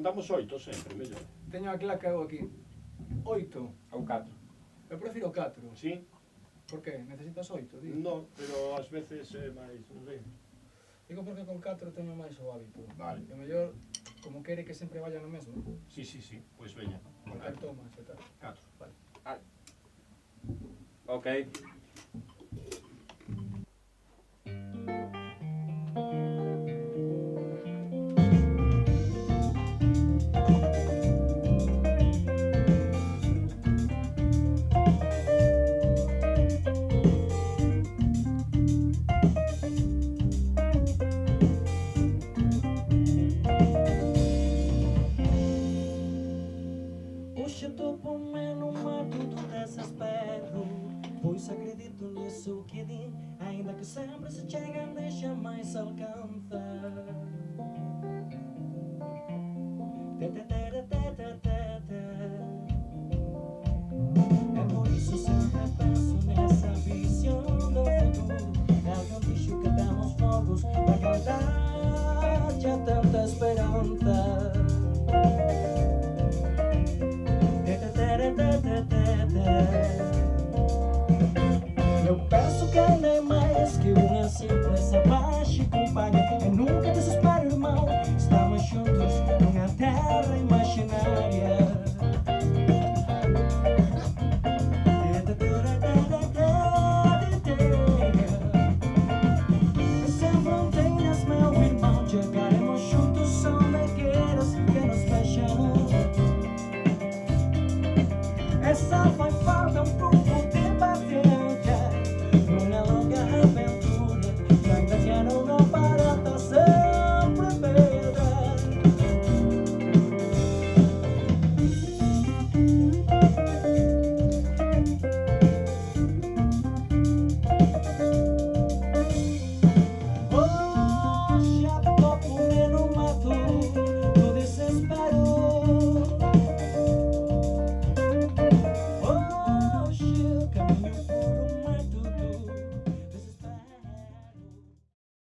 contamos 8 sempre, mellor. Teño a claca eu aquí. 8. Ou 4. Eu prefiro 4. Sí? Por que? Necesitas 8, di? No, pero ás veces é máis, non sei. Digo porque con 4 teño máis o hábito. Vale. E o mellor, como quere que sempre vaya no mesmo, Sí, sí, sí, pois veña. con 4 tomas e tal. 4. Vale. Ok. Hoxe atopome no mato do desespero, pois acredito nisso que di, ainda que sempre se chega onde jamais se alcanza. É por isso sempre penso nessa visão do futuro, é algum bicho que dá aos fogos pra cantar, tinha tanta esperança.